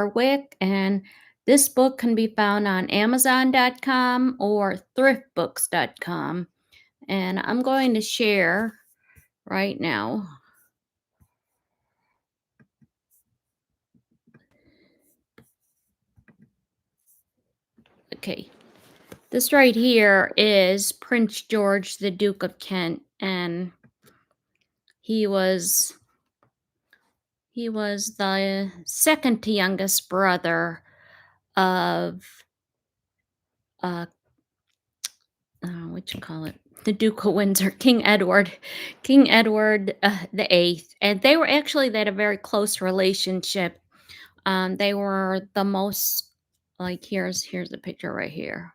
Warwick, and this book can be found on Amazon.com or thriftbooks.com. And I'm going to share right now. Okay, this right here is Prince George, the Duke of Kent, and he was the second to youngest brother of uh, what you call it, the Duke of Windsor, King Edward the Eighth, and they had a very close relationship. They were the most like here's the picture right here.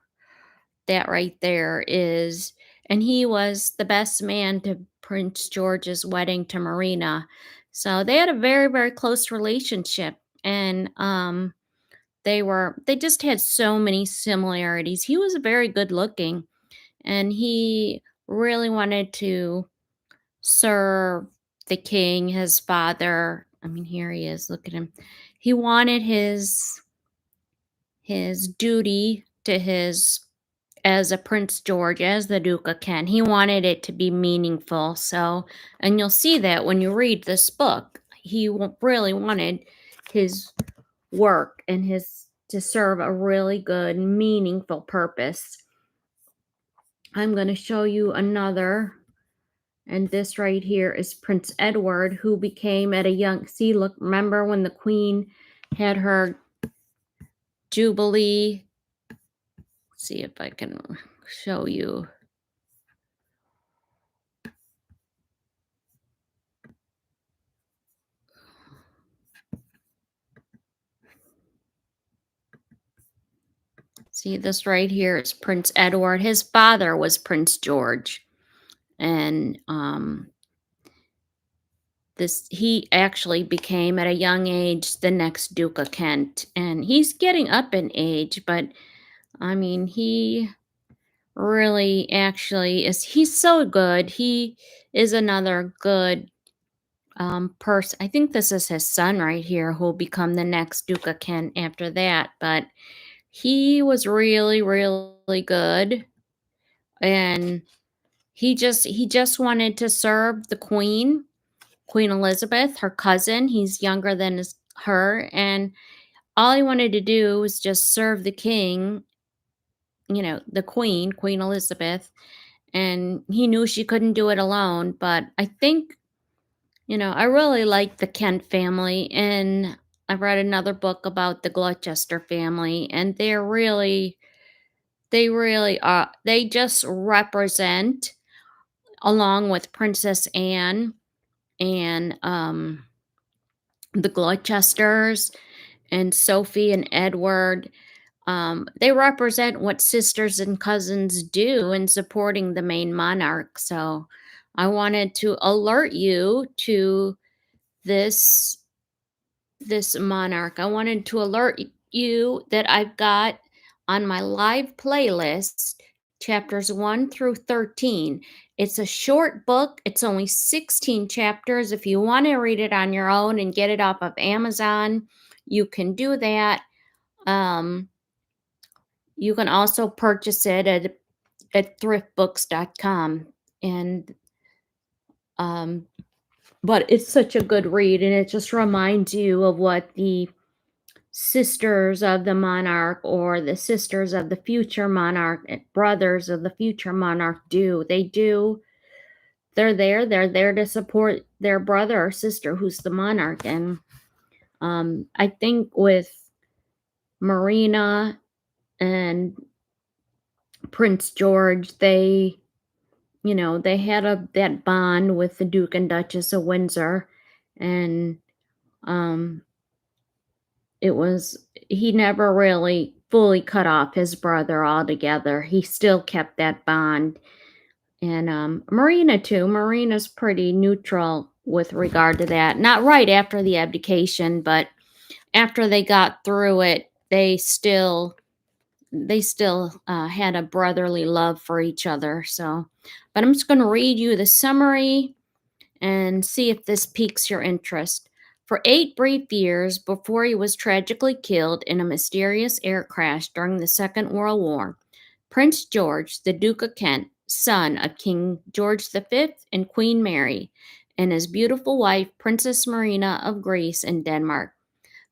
That right there is, and he was the best man to Prince George's wedding to Marina. So they had a very, very close relationship. And they just had so many similarities. He was very good looking, and he really wanted to serve the king, his father. I mean, here he is, look at him. He wanted his duty to his as a Prince George, as the Duke of Kent. He wanted it to be meaningful. So, and you'll see that when you read this book, really wanted his work and his to serve a really good, meaningful purpose. I'm going to show you another, and this right here is Prince Edward, who became at a young, see, look, remember when the Queen had her Jubilee? Let's see if I can show you. See, this right here is Prince Edward. His father was Prince George. And he actually became at a young age the next Duke of Kent. And he's getting up in age, but I mean, he really actually he's so good. He is another good person. I think this is his son right here who will become the next Duke of Kent after that. But he was really, really good. And he just wanted to serve the Queen Elizabeth, her cousin. He's younger than her. And all he wanted to do was just serve the king, the Queen Elizabeth. And he knew she couldn't do it alone. But I think, I really like the Kent family. And I've read another book about the Gloucester family. And they really are. They just represent, along with Princess Anne and the Gloucesters and Sophie and Edward. They represent what sisters and cousins do in supporting the main monarch. So I wanted to alert you to this monarch. I wanted to alert you that I've got on my live playlist chapters 1 through 13. It's a short book. It's only 16 chapters. If you want to read it on your own and get it off of Amazon, you can do that. You can also purchase it at thriftbooks.com. And but it's such a good read, and it just reminds you of what the sisters of the monarch or the sisters of the future monarch, brothers of the future monarch do. They're there to support their brother or sister who's the monarch. And I think with Marina and Prince George, they had that bond with the Duke and Duchess of Windsor. And he never really fully cut off his brother altogether. He still kept that bond. And Marina too. Marina's pretty neutral with regard to that. Not right after the abdication, but after they got through it, they still had a brotherly love for each other. So, but I'm just going to read you the summary and see if this piques your interest. for 8 brief years before he was tragically killed in a mysterious air crash during the Second World War. Prince George, the Duke of Kent, son of King George V and Queen Mary, and his beautiful wife, Princess Marina of Greece and Denmark.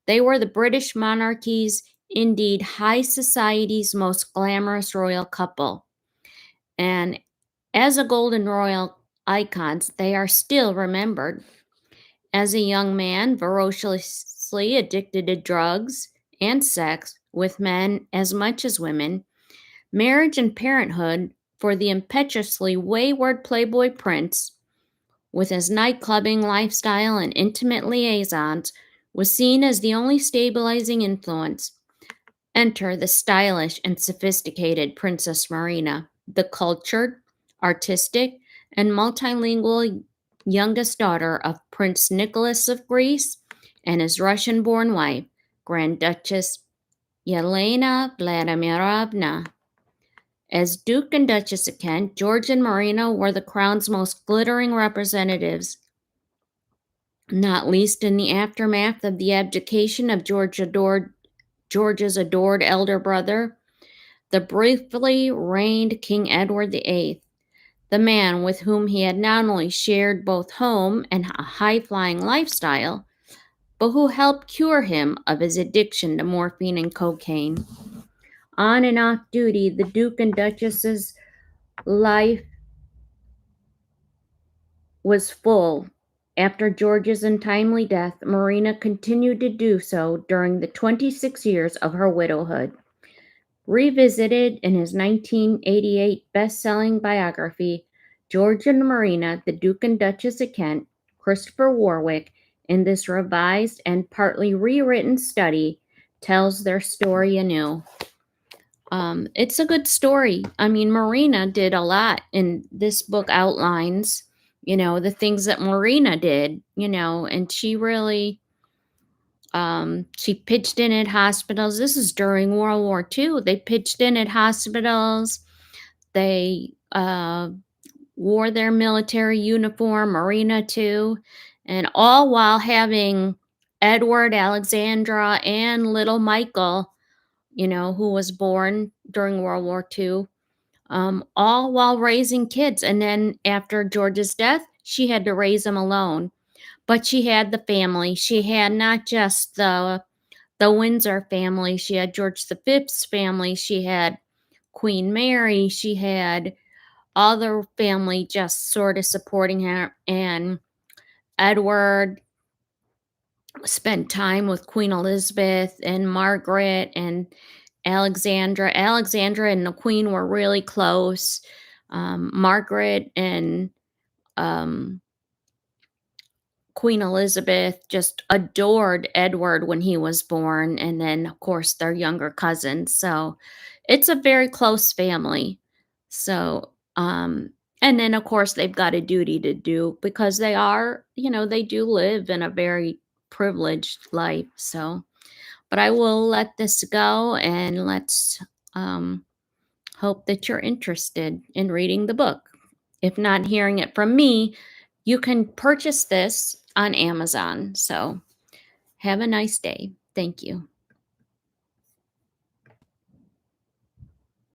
They were the British monarchy's, indeed high society's, most glamorous royal couple. And as a golden royal icons, they are still remembered. As a young man, ferociously addicted to drugs and sex with men as much as women, marriage and parenthood for the impetuously wayward Playboy prince, with his night-clubbing lifestyle and intimate liaisons, was seen as the only stabilizing influence. Enter the stylish and sophisticated Princess Marina, the cultured, artistic, and multilingual youngest daughter of Prince Nicholas of Greece and his Russian-born wife, Grand Duchess Yelena Vladimirovna. As Duke and Duchess of Kent, George and Marina were the crown's most glittering representatives, not least in the aftermath of the abdication of George's adored elder brother, the briefly reigned King Edward VIII, the man with whom he had not only shared both home and a high-flying lifestyle, but who helped cure him of his addiction to morphine and cocaine. On and off duty, the Duke and Duchess's life was full. After George's untimely death, Marina continued to do so during the 26 years of her widowhood. Revisited in his 1988 best-selling biography, George and Marina, the Duke and Duchess of Kent, Christopher Warwick, in this revised and partly rewritten study, tells their story anew. It's a good story. I mean, Marina did a lot, and this book outlines, the things that Marina did, and she really, she pitched in at hospitals. This is during World War II. They pitched in at hospitals. They wore their military uniform, Marina too, and all while having Edward, Alexandra, and little Michael, who was born during World War II, all while raising kids. And then after George's death, she had to raise them alone. But she had the family. She had not just the Windsor family. She had George V's family. She had Queen Mary. She had other family just sort of supporting her. And Edward spent time with Queen Elizabeth and Margaret and Alexandra. Alexandra and the Queen were really close. Margaret and Queen Elizabeth just adored Edward when he was born, and then, of course, their younger cousins. So it's a very close family. So, and then, of course, they've got a duty to do because they are, they do live in a very privileged life. So, but I will let this go, and let's hope that you're interested in reading the book. If not hearing it from me, you can purchase this on Amazon. So have a nice day. Thank you.